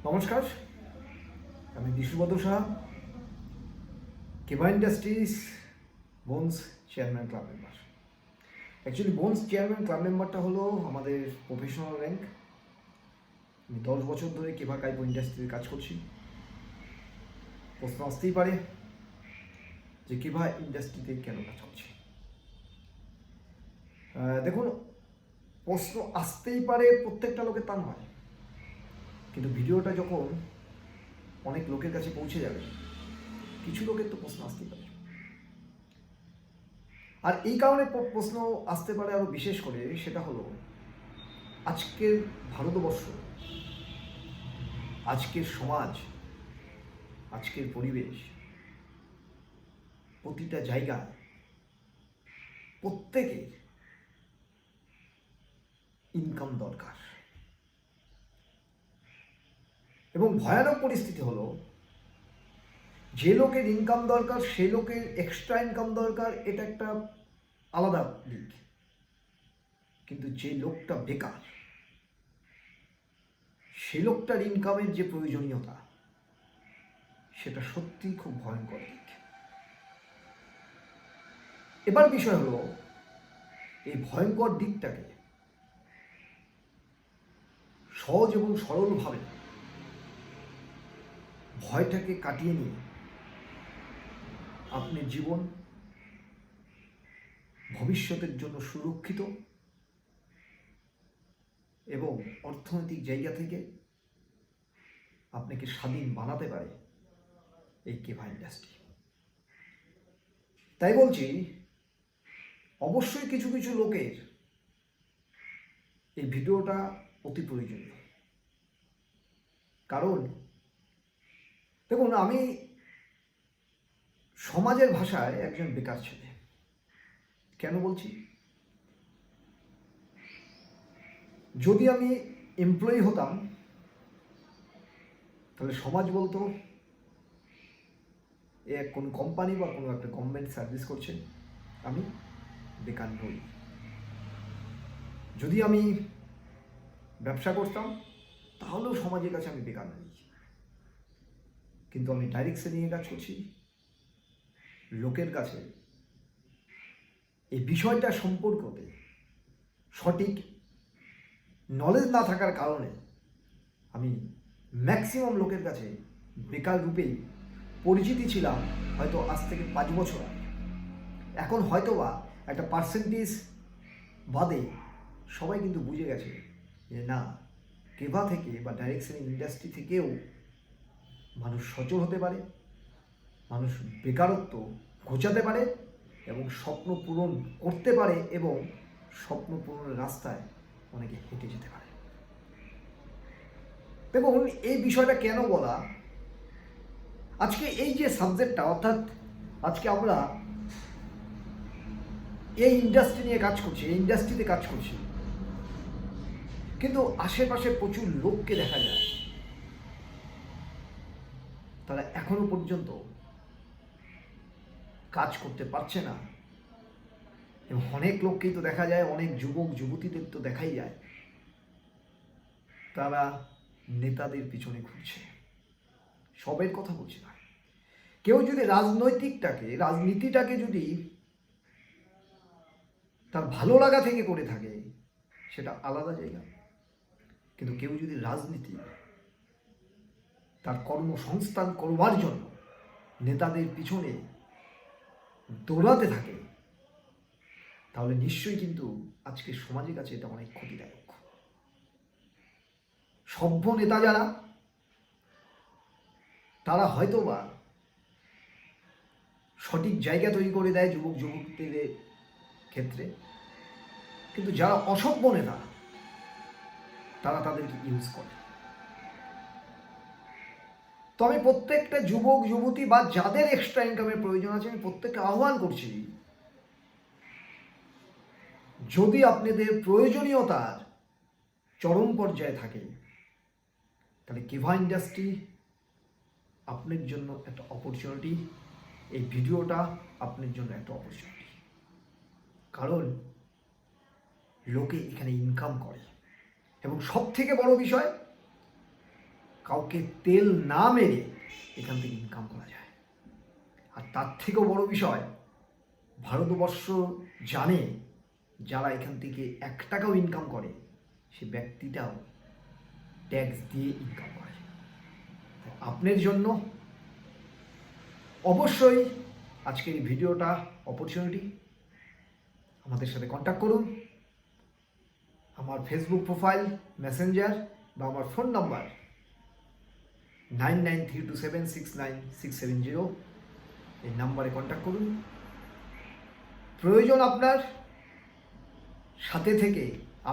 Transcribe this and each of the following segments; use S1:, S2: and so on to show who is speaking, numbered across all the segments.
S1: নমস্কার, আমি Bishnupada Saha, Keva industries bonus chairman club member. Actually bonus chairman club মেম্বারটা হলো আমাদের প্রফেশনাল র্যাঙ্ক। আমি 10 বছর ধরে কেভা কাইপো ইন্ডাস্ট্রিতে কাজ করছি। প্রশ্ন আসতেই পারে যে কেভা ইন্ডাস্ট্রিতে কেন কাজ করছি। দেখুন, প্রশ্ন আসতেই পারে, প্রত্যেকটা লোকের তা নয়, কিন্তু ভিডিওটা যখন অনেক লোকের কাছে পৌঁছে যাবে, কিছু লোকের তো প্রশ্ন আসতেই পারে। আর এই কারণে প্রশ্ন আসতে পারে আরও বিশেষ করে, সেটা হলো আজকের ভারতবর্ষ, আজকের সমাজ, আজকের পরিবেশ, প্রতিটা জায়গায় প্রত্যেকের ইনকাম দরকার। এবং ভয়ানক পরিস্থিতি হলো, যে লোকের ইনকাম দরকার সে লোকের এক্সট্রা ইনকাম দরকার, এটা একটা আলাদা দিক। কিন্তু যে লোকটা বেকার, সে লোকটার ইনকামের যে প্রয়োজনীয়তা, সেটা সত্যিই খুব ভয়ঙ্কর দিক। এবার বিষয় হলো, এই ভয়ঙ্কর দিকটাকে সহজ এবং সরলভাবে ভয়টাকে কাটিয়ে নিয়ে আপনি জীবন ভবিষ্যতের জন্য সুরক্ষিত এবং অর্থনৈতিক জায়গা থেকে আপনাকে স্বাধীন বানাতে পারে এই কেভা ইন্ডাস্ট্রি। তাই বলছি, অবশ্যই কিছু কিছু লোকের এই ভিডিওটা অতি প্রয়োজনীয়। কারণ দেখুন, আমি সমাজের ভাষায় একজন বেকার ছেলে। কেন বলছি? যদি আমি এমপ্লয়ি হতাম, তাহলে সমাজ বলতো এ কোনো কোম্পানি বা কোনো একটা গভর্নমেন্ট সার্ভিস করছে, আমি বেকার নই। যদি আমি ব্যবসা করতাম, তাহলেও সমাজের কাছে আমি বেকার নই। কিন্তু আমি ডাইরেক্ট সেলিংয়ে কাজ করছি। লোকের কাছে এই বিষয়টা সম্পর্কে সঠিক নলেজ না থাকার কারণে আমি ম্যাক্সিমাম লোকের কাছে বেকার রূপেই পরিচিতি ছিলাম, হয়তো আজ থেকে 5 বছর আগে। এখন হয়তোবা একটা পার্সেন্টেজ বাদে সবাই কিন্তু বুঝে গেছে যে না, কেভা থেকে বা ডাইরেক্ট সেলিং ইন্ডাস্ট্রি থেকেও মানুষ সচল হতে পারে, মানুষ বেকারত্ব ঘোচাতে পারে এবং স্বপ্ন পূরণ করতে পারে, এবং স্বপ্ন পূরণের রাস্তায় অনেকে হেঁটে যেতে পারে। দেখুন, এই বিষয়টা কেন বলা, আজকে এই যে সাবজেক্টটা, অর্থাৎ আজকে আমরা এই ইন্ডাস্ট্রি নিয়ে কাজ করছি, এই ইন্ডাস্ট্রিতে কাজ করছি, কিন্তু আশেপাশে প্রচুর লোককে দেখা যায় তারা এখনো পর্যন্ত কাজ করতে পারছে না। এবং অনেক লোককেই তো দেখা যায়, অনেক যুবক যুবতীদের তো দেখাই যায়, তারা নেতাদের পিছনে ঘুরছে। সবের কথা বলছি না। কেউ যদি রাজনীতিটাকে যদি তার ভালো লাগা থেকে করে থাকে, সেটা আলাদা জায়গা। কিন্তু কেউ যদি রাজনীতি তার কর্মসংস্থান করবার জন্য নেতাদের পিছনে দৌড়াতে থাকে, তাহলে নিশ্চয়ই কিন্তু আজকে সমাজের কাছে এটা অনেক ক্ষতিদায়ক। সভ্য নেতা যারা, তারা হয়তোবা সঠিক জায়গা তৈরি করে দেয় যুবক যুবতীদের ক্ষেত্রে, কিন্তু যারা অসভ্য নেতা, তারা তাদেরকে ইউজ করে। তো আমি প্রত্যেকটা যুবক যুবতী বা যাদের এক্সট্রা ইনকামের প্রয়োজন আছে, আমি প্রত্যেককে আহ্বান করছি, যদি আপনাদের প্রয়োজনীয়তার চরম পর্যায়ে থাকে, তাহলে কেভা ইন্ডাস্ট্রি আপনার জন্য একটা অপরচুনিটি। এই ভিডিওটা আপনার জন্য একটা অপরচুনিটি। কারণ লোকে এখানে ইনকাম করে, এবং সব থেকে বড় বিষয়, কাউকে তেল না মেরে এখান থেকে ইনকাম করা যায়। আর তার থেকেও বড় বিষয়, ভারতবর্ষ জানে যারা এখান থেকে 1 টাকাও ইনকাম করে সে ব্যক্তিটাও ট্যাক্স দিয়ে ইনকাম করে। আপনার জন্য অবশ্যই আজকের এই ভিডিওটা অপরচুনিটি। আমাদের সাথে কন্ট্যাক্ট করুন। আমার ফেসবুক প্রোফাইল, মেসেঞ্জার বা আমার ফোন নাম্বার 9932769670, এই নাম্বারে কন্ট্যাক্ট করুন। প্রয়োজন আপনার সাথে থেকে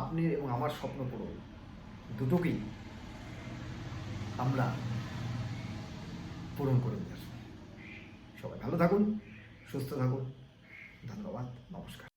S1: আপনি এবং আমার স্বপ্ন পূরণ দুটোকেই আমরা পূরণ করে নিয়ে আসবো। সবাই ভালো থাকুন, সুস্থ থাকুন। ধন্যবাদ, নমস্কার।